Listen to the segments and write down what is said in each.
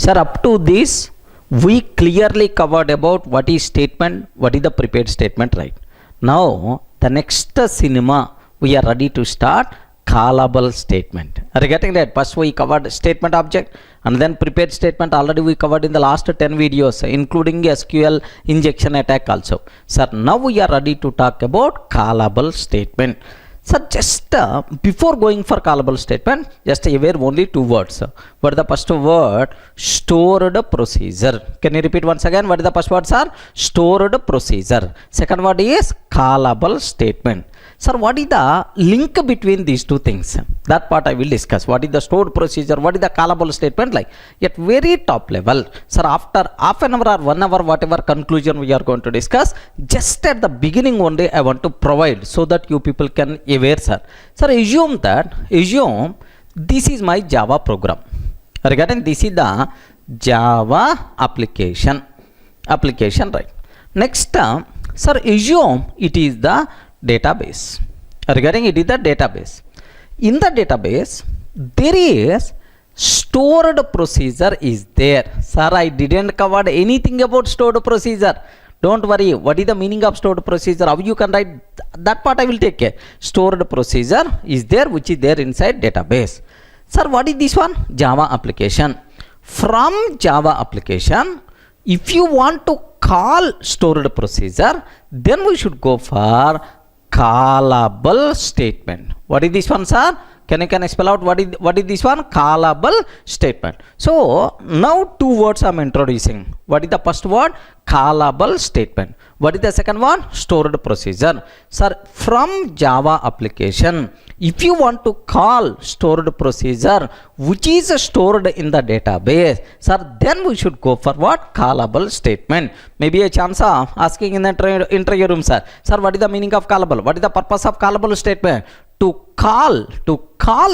Sir, up to this, we clearly covered about what is statement, what is the prepared statement, right? Now, the next cinema, we are ready to start callable statement. Are you getting that? First we covered statement object and then prepared statement already we covered in the last 10 videos, including SQL injection attack also. Sir, now we are ready to talk about callable statement. So just before going for callable statement, just aware only two words. What is the first word? Stored procedure. Can you repeat once again? What is the first word, sir? Stored procedure. Second word is callable statement. Sir, what is the link between these two things? That part I will discuss. What is the stored procedure? What is the callable statement like? At very top level. Sir, after half an hour or 1 hour, whatever conclusion we are going to discuss, just at the beginning only I want to provide so that you people can aware, sir. Sir, assume this is my Java program. Regarding this is the Java application, right? Next, sir, assume it is the database. Regarding it is the database. In the database, there is stored procedure is there. Sir, I didn't cover anything about stored procedure. Don't worry. What is the meaning of stored procedure? How you can write that part I will take care. Stored procedure is there which is there inside database. Sir, what is this one? Java application. From Java application, if you want to call stored procedure, then we should go for callable statement. What is this one, sir? Can you spell out what is this one? Callable statement. So now two words I am introducing. What is the first word? Callable statement. What is the second one? Stored procedure. Sir, from Java application, if you want to call stored procedure which is stored in the database, sir, then we should go for what? Callable statement. Maybe a chance of asking in the interview room, sir. Sir, what is the meaning of callable? What is the purpose of callable statement? To call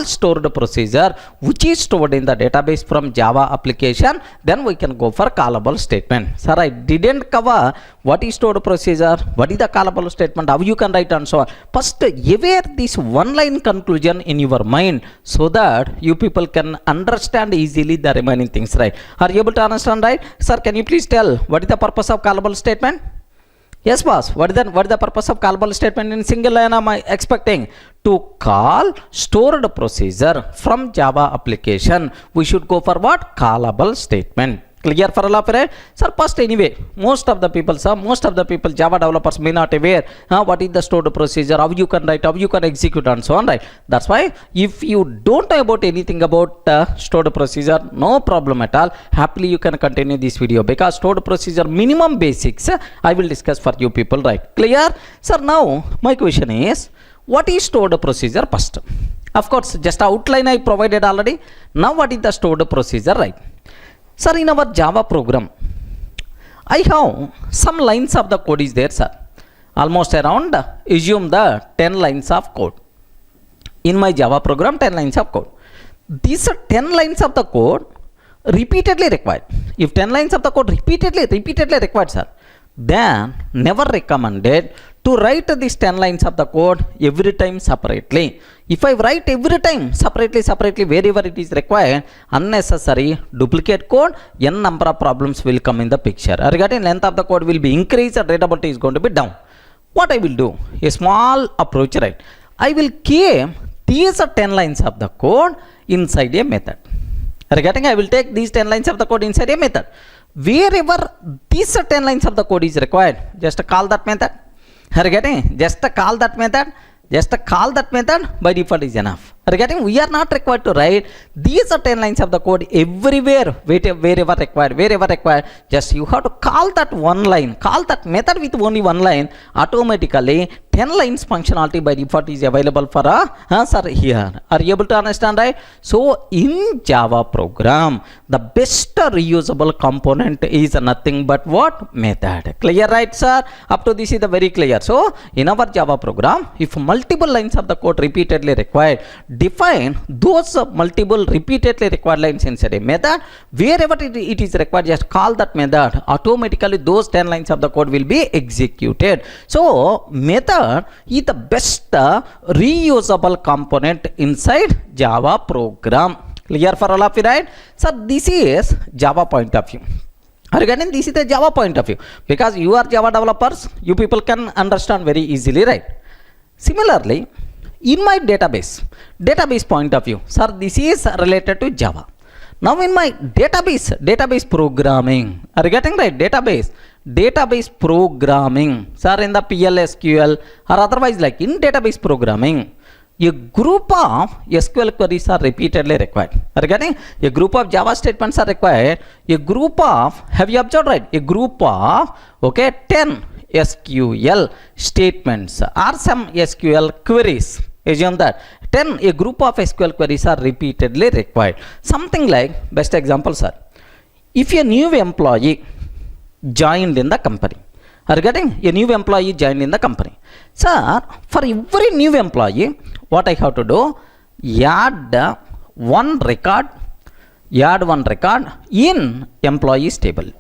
stored procedure which is stored in the database from Java application, then we can go for callable statement. Sir, I didn't cover what is stored procedure, what is the callable statement, how you can write and so on. First, aware this one line conclusion in your mind so that you people can understand easily the remaining things, right? Are you able to understand, right? Sir, can you please tell what is the purpose of callable statement? Yes, boss. What is the purpose of callable statement? In single line am I expecting? To call stored procedure from Java application, we should go for what? Callable statement. Clear for all of it? Sir, first anyway, most of the people, Java developers may not aware what is the stored procedure, how you can write, how you can execute and so on, right? That's why if you don't know about anything about stored procedure, no problem at all. Happily you can continue this video because stored procedure minimum basics I will discuss for you people, right? Clear? Sir, now my question is, what is stored procedure first? Of course, just outline I provided already. Now what is the stored procedure, right? Sir, in our Java program, I have some lines of the code is there, sir. Almost around, assume the 10 lines of code. In my Java program, 10 lines of code. These 10 lines of the code repeatedly required. If 10 lines of the code repeatedly required, sir, then never recommended to write these 10 lines of the code every time separately. If I write every time separately wherever it is required, unnecessary duplicate code, n number of problems will come in the picture. Regarding length of the code will be increased and readability is going to be down. What I will do? A small approach, right? I will keep these 10 lines of the code inside a method. Regarding I will take these 10 lines of the code inside a method. Wherever these 10 lines of the code is required, just call that method. Regarding just call that method by default is enough. Regarding we are not required to write these 10 lines of the code everywhere, wherever required, just you have to call that one line, call that method with only one line. Automatically 10 lines functionality by default is available for sir here. Are you able to understand, right? So in Java program, the best reusable component is nothing but what? Method. Clear, right, sir? Up to this is the very clear. So in our Java program, if multiple lines of the code repeatedly required, define those multiple repeatedly required lines inside a method. Wherever it is required, just call that method. Automatically those 10 lines of the code will be executed. So method is the best reusable component inside Java program. Clear for all of you, right? So this is Java point of view. Regarding this is the Java point of view, because you are Java developers, you people can understand very easily, right? Similarly, in my database point of view, sir, this is related to Java. Now in my database programming, are you getting right? Database programming, sir, in the PLSQL or otherwise like in database programming, a group of SQL queries are repeatedly required. Are you getting? A group of Java statements are required. A group of, have you observed, right? A group of, okay, 10 SQL statements or some SQL queries. Assume that 10, a group of SQL queries are repeatedly required. Something like, best example, sir, if a new employee joined in the company, are you getting? A new employee joined in the company. Sir, for every new employee, what I have to do? Add one record in employees table.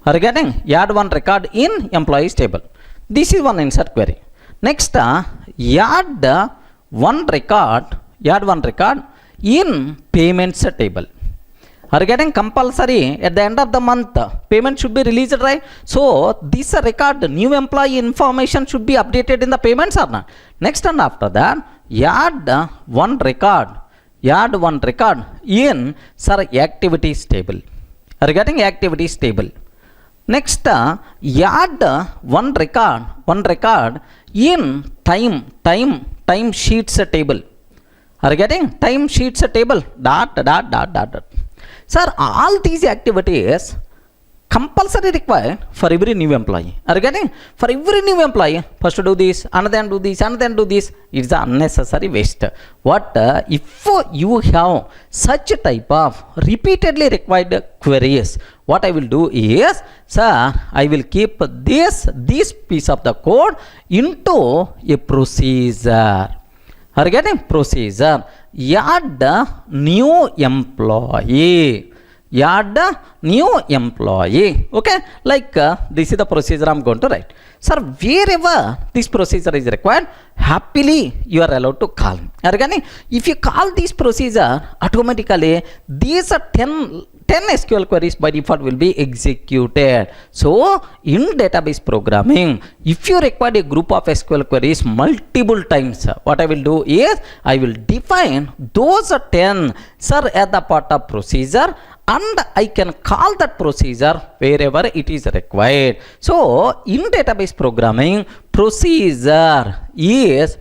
Are you getting? Add one record in employees table. This is one insert query. Next, add one record in payments table. Are you getting? Compulsory at the end of the month payment should be released, right? So this record, new employee information should be updated in the payments or not? Next, and after that, add one record in, sir, activities table. Are you getting? Activities table. Next, add one record in time sheets table. Are you getting? Time sheets table. Dot. Sir, all these activities compulsory required for every new employee. Are you getting? For every new employee, first do this, and then do this, and then do this. It's an unnecessary waste. What if you have such a type of repeatedly required queries? What I will do is, sir, I will keep this piece of the code into a procedure. Are you getting? Procedure. Add new employee. Okay, like this is the procedure I'm going to write. Sir, wherever this procedure is required, happily you are allowed to call. Are you getting? If you call this procedure, automatically these are 10 SQL queries by default will be executed. So in database programming, if you require a group of SQL queries multiple times, what I will do is I will define those 10, sir, at the part of procedure, and I can call that procedure wherever it is required. So in database programming, procedure is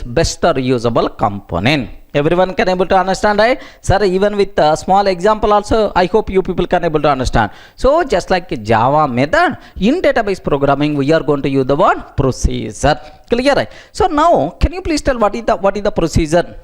best reusable component. Everyone can able to understand, right? Sir, even with a small example also, I hope you people can able to understand. So just like Java method, in database programming, we are going to use the word procedure. Clear, right? So now, can you please tell what is the procedure?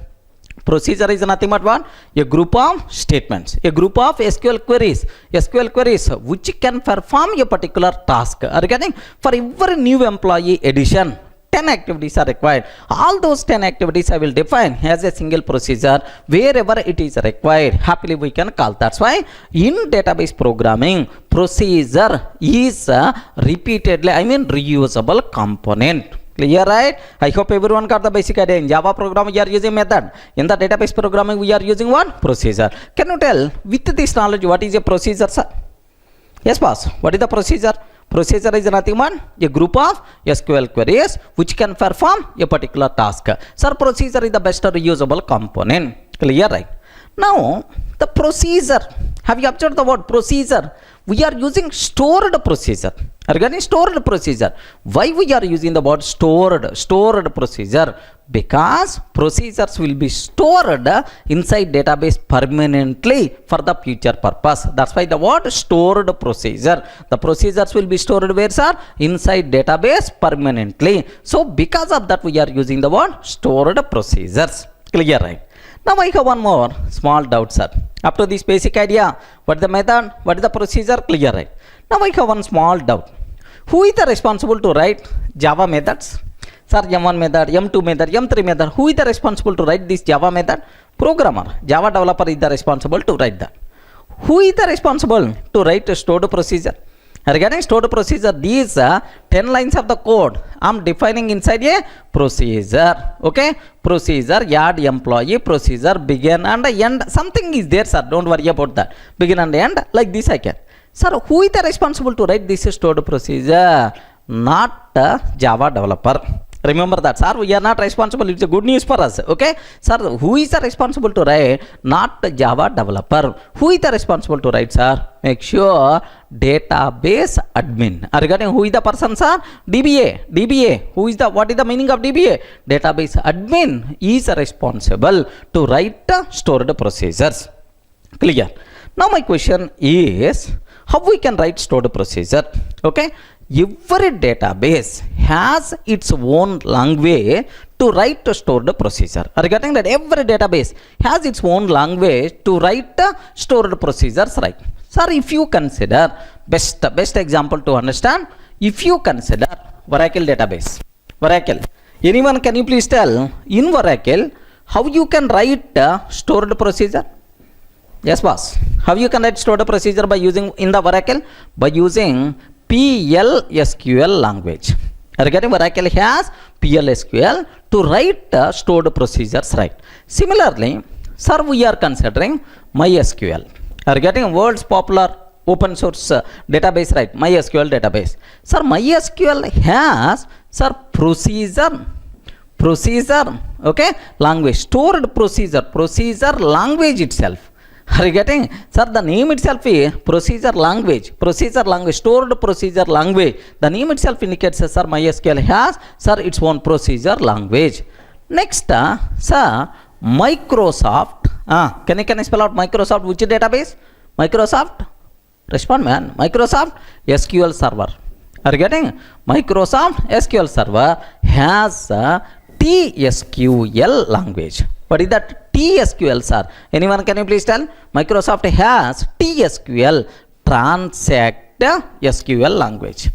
Procedure is nothing but what? A group of statements, a group of SQL queries which can perform a particular task. Are you getting? For every new employee addition, 10 activities are required. All those 10 activities I will define as a single procedure wherever it is required. Happily we can call. That's why in database programming, procedure is repeatedly, reusable component. Clear, right? I hope everyone got the basic idea. In Java programming, we are using method. In the database programming, we are using what? Procedure. Can you tell with this knowledge what is a procedure, sir? Yes, boss. What is the procedure? Procedure is nothing but a group of SQL queries which can perform a particular task. Sir, procedure is the best reusable component. Clear, right? Now, the procedure. Have you observed the word procedure? We are using stored procedure. Regarding stored procedure, why we are using the word stored procedure? Because procedures will be stored inside database permanently for the future purpose. That's why the word stored procedure. The procedures will be stored where, sir? Inside database permanently. So because of that, we are using the word stored procedures. Clear, right? Now I have one more small doubt, sir. Up to this basic idea, what is the method, what is the procedure? Clear, right? Now I have one small doubt. Who is the responsible to write Java methods? Sir, M1 method, M2 method, M3 method. Who is the responsible to write this Java method? Programmer. Java developer is the responsible to write that. Who is the responsible to write a stored procedure? Regarding stored procedure, these 10 lines of the code I'm defining inside a procedure. Okay, procedure, add employee, procedure, begin and end. Something is there, sir. Don't worry about that. Begin and end, like this I can. Sir, who is the responsible to write this stored procedure? Not Java developer. Remember that, sir. We are not responsible. It's a good news for us. Okay, sir. Who is the responsible to write? Not Java developer. Who is the responsible to write, sir? Make sure database admin. Regarding who is the person, sir? DBA. DBA. Who is the? What is the meaning of DBA? Database admin is responsible to write stored procedures. Clear? Now my question is, how we can write stored procedure? Okay. Every database has its own language to write a stored procedure. Regarding that, every database has its own language to write stored procedures, right? Sir, if you consider, best example to understand, if you consider Oracle database, Oracle, anyone can you please tell, in Oracle, how you can write stored procedure? Yes, boss. How you can write stored procedure by using in the Oracle? By using PLSQL language. Regarding Oracle has PLSQL to write stored procedures, right? Similarly, sir, we are considering MySQL. Regarding world's popular open source database, right? MySQL database. Sir, MySQL has, sir, procedure, okay, language, stored procedure language itself. Are you getting? Sir, the name itself is procedure language, stored procedure language. The name itself indicates, sir, MySQL has, sir, its own procedure language. Next, sir, Microsoft. Can you spell out Microsoft? Which database? Microsoft? Respond, man. Microsoft SQL Server. Are you getting? Microsoft SQL Server has TSQL language. What is that TSQL, sir? Anyone can you please tell? Microsoft has TSQL, transact SQL language.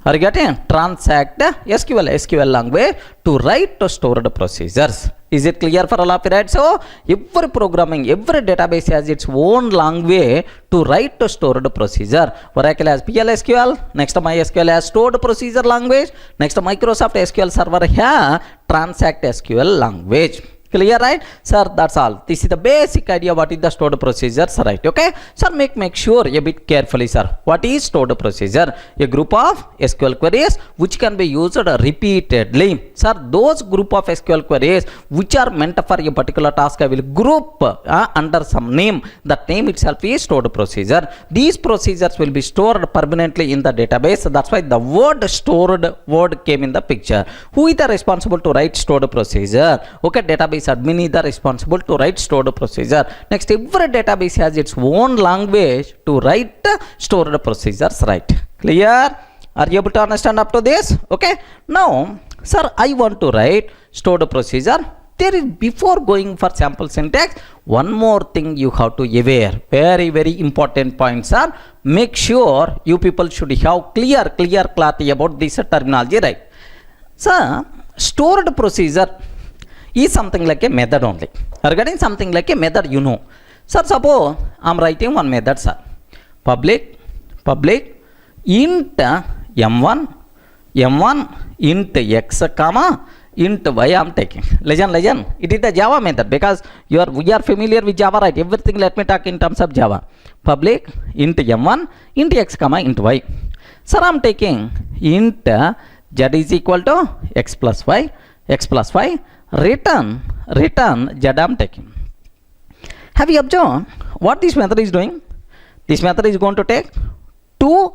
Are you getting? Transact SQL language to write to stored procedures. Is it clear for all of you, right? So every programming, every database has its own language to write to stored procedure. Oracle has PLSQL, next MySQL has stored procedure language, next Microsoft SQL Server has transact SQL language. Clear, right? Sir, that's all. This is the basic idea what is the stored procedures, right? Okay. Sir, make sure a bit carefully, sir. What is stored procedure? A group of SQL queries which can be used repeatedly. Sir, those group of SQL queries which are meant for a particular task, I will group under some name. That name itself is stored procedure. These procedures will be stored permanently in the database. That's why the word stored word came in the picture. Who is the responsible to write stored procedure? Okay, database admin is the responsible to write stored procedure. Next, every database has its own language to write stored procedures, right? Clear? Are you able to understand up to this? Okay. Now, sir, I want to write stored procedure. There is, before going for sample syntax, one more thing you have to aware. Very, very important points are, make sure you people should have clear clarity about this terminology, right? Sir, stored procedure is something like a method only. Regarding something like a method, you know. Sir, suppose I am writing one method, sir. Public int m1 int x comma int y I am taking. Legend. It is the Java method because we are familiar with Java, right? Everything let me talk in terms of Java. Public int m1 int x comma int y. Sir, I am taking int z is equal to x plus y. Return z I am taking. Have you observed what this method is doing? This method is going to take two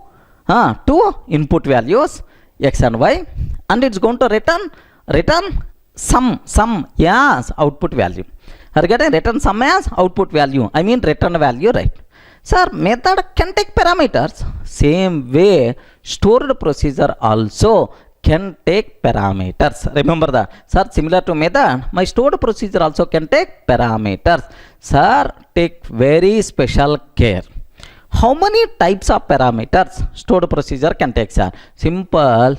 input values x and y, and it's going to return sum as output value. Regarding return sum as output value, I mean return value, right? Sir, method can take parameters. Same way, stored procedure also can take parameters. Remember that. Sir, similar to method, my stored procedure also can take parameters. Sir, take very special care. How many types of parameters stored procedure can take, sir? Simple,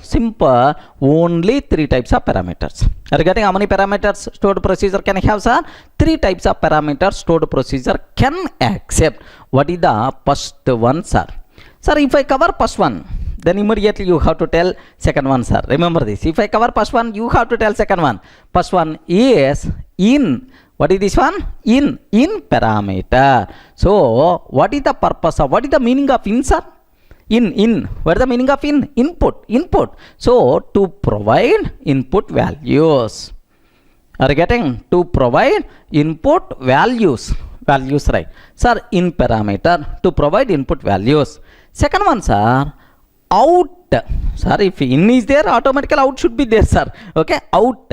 only 3 types of parameters. Regarding how many parameters stored procedure can have, sir? 3 types of parameters stored procedure can accept. What is the first one, sir? Sir, if I cover first one, then immediately you have to tell second one, sir. Remember this. If I cover first one, you have to tell second one. First one is in. What is this one? In parameter. So, what is the purpose of, what is the meaning of in, sir? In. What is the meaning of in? Input. So, to provide input values. Are you getting? To provide input values. Values, right? Sir, in parameter. To provide input values. Second one, sir. Out. Sir, if in is there, automatically out should be there, sir. Okay. Out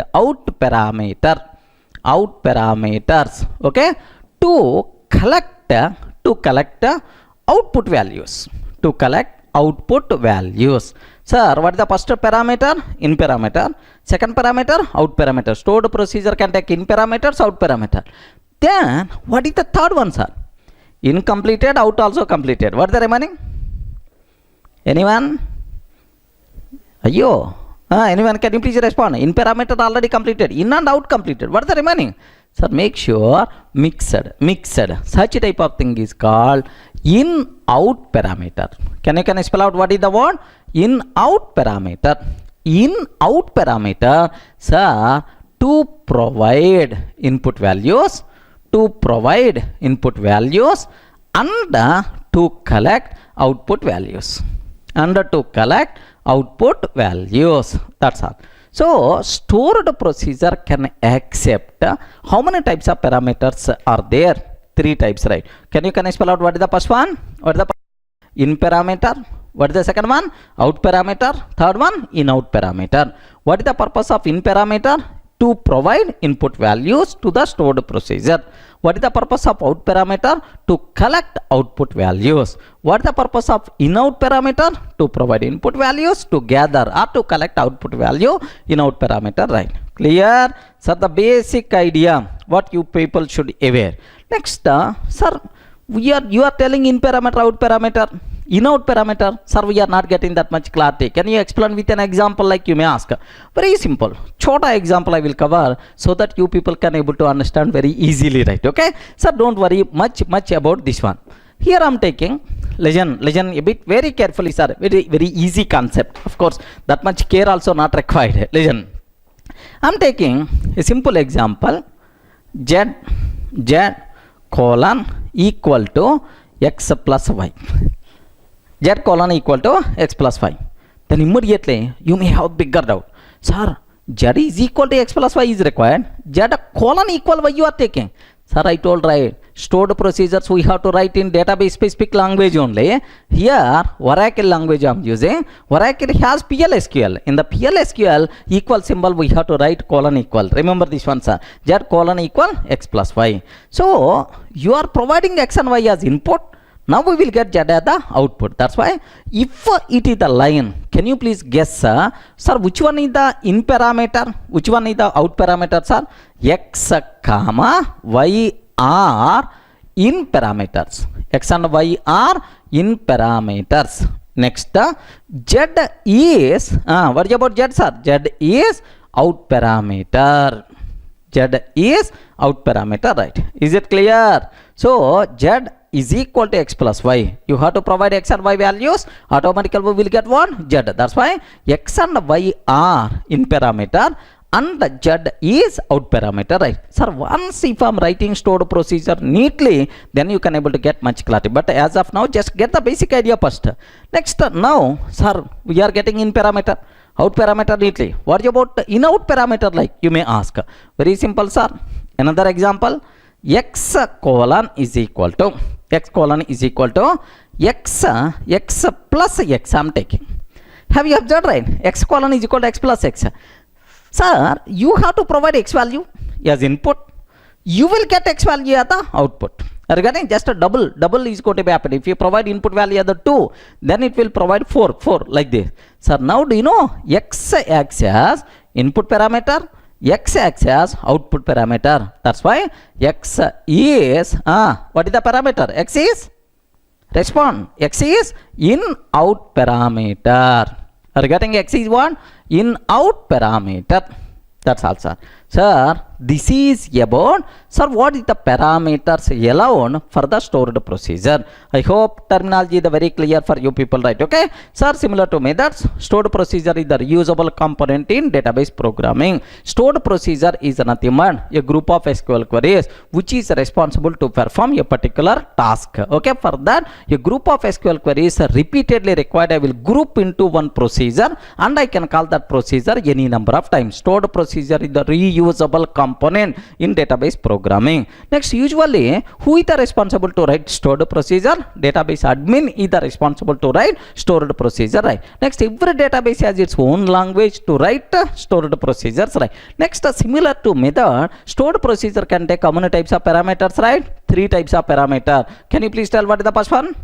parameter. Out parameters. Okay. To collect output values. To collect output values. Sir, what is the first parameter? In parameter. Second parameter? Out parameter. Stored procedure can take in parameters, out parameter. Then, what is the third one, sir? In completed, out also completed. What is the remaining? Anyone? Ayyo. Anyone, can you please respond? In parameter already completed. In and out completed. What is the remaining? Sir, make sure mixed. Such type of thing is called in-out parameter. Can you spell out what is the word? In-out parameter. In-out parameter, sir, to provide input values, and to collect output values. That's all. So, stored procedure can accept how many types of parameters are there? 3 types, right? Can you spell out what is the first one? What is the in parameter? What is the second one? Out parameter. Third one, in-out parameter. What is the purpose of in parameter? To provide input values to the stored procedure. What is the purpose of out parameter? To collect output values. What is the purpose of in-out parameter? To provide input values, to gather or to collect output value in-out parameter, right? Clear? Sir, the basic idea what you people should aware. Next, sir, you are telling in parameter, out parameter, in-out parameter. Sir, we are not getting that much clarity. Can you explain with an example, like you may ask? Very simple. Chota example I will cover so that you people can able to understand very easily, right? Okay. Sir, don't worry much about this one. Here I am taking, listen a bit very carefully, sir. Very easy concept. Of course, that much care also not required. Listen. I am taking a simple example. Z colon equal to x plus y. Z colon equal to x plus y. Then immediately you may have bigger doubt. Sir, Z is equal to x plus y is required. Z colon equal y you are taking. Sir, I told right. Stored procedures we have to write in database specific language only. Here, Oracle language I am using. Oracle has PLSQL. In the PLSQL, equal symbol we have to write colon equal. Remember this one, sir. Z colon equal x plus y. So, you are providing x and y as input. Now we will get Z as the output. That's why if it is the line, can you please guess, sir, which one is the in parameter? Which one is the out parameter, sir? X, comma, y are in parameters. X and y are in parameters. Next, Z is, what about Z, sir? Z is out parameter. Z is out parameter, right? Is it clear? So, Z is equal to x plus y. You have to provide x and y values. Automatically we will get what? Z. That's why x and y are in parameter and Z is out parameter, right? Sir, once if I am writing stored procedure neatly, then you can able to get much clarity. But as of now, just get the basic idea first. Next, now, sir, we are getting in parameter, out parameter neatly. What about in out parameter, like you may ask? Very simple, sir. Another example, x colon is equal to x plus x I am taking. Have you observed, right? X colon is equal to x plus x. Sir, you have to provide x value as input. You will get x value as the output. Regarding just a double is going to be happening. If you provide input value as the 2, then it will provide 4 like this. Sir, now do you know x acts as input parameter, x acts as output parameter. That's why x is, what is the parameter? X is, respond, x is in out parameter. Regarding x is what? In out parameter. That's all, sir. Sir, this is about, sir, what is the parameters allowed for the stored procedure? I hope terminology is very clear for you people, right? Okay, sir, similar to methods, stored procedure is the reusable component in database programming. Stored procedure is nothing but a group of SQL queries which is responsible to perform a particular task. Okay, for that, a group of SQL queries repeatedly required, I will group into one procedure and I can call that procedure any number of times. Stored procedure is the reusable component in database programming. Next, usually who is the responsible to write stored procedure? Database admin is the responsible to write stored procedure, right? Next, every database has its own language to write stored procedures, right? Next, similar to method, stored procedure can take how many types of parameters, right? 3 types of parameter. Can you please tell what is the first one?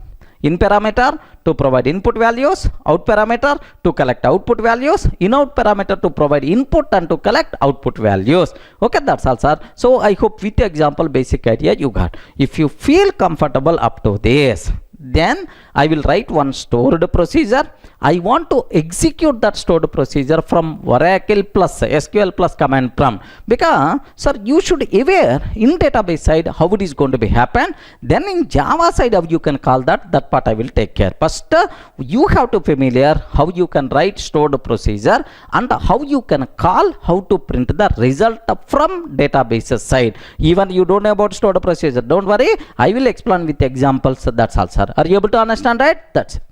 In parameter to provide input values, out parameter to collect output values, in out parameter to provide input and to collect output values. Okay, that's all, sir. So I hope with the example basic idea you got. If you feel comfortable up to this, then I will write one stored procedure. I want to execute that stored procedure from Oracle plus SQL plus command prompt, because sir, you should aware in database side how it is going to be happen. Then in Java side how you can call that part I will take care. First you have to familiar how you can write stored procedure and how you can call, how to print the result from database side. Even you don't know about stored procedure, don't worry, I will explain with examples. That's all, sir. Are you able to understand, right? That's it.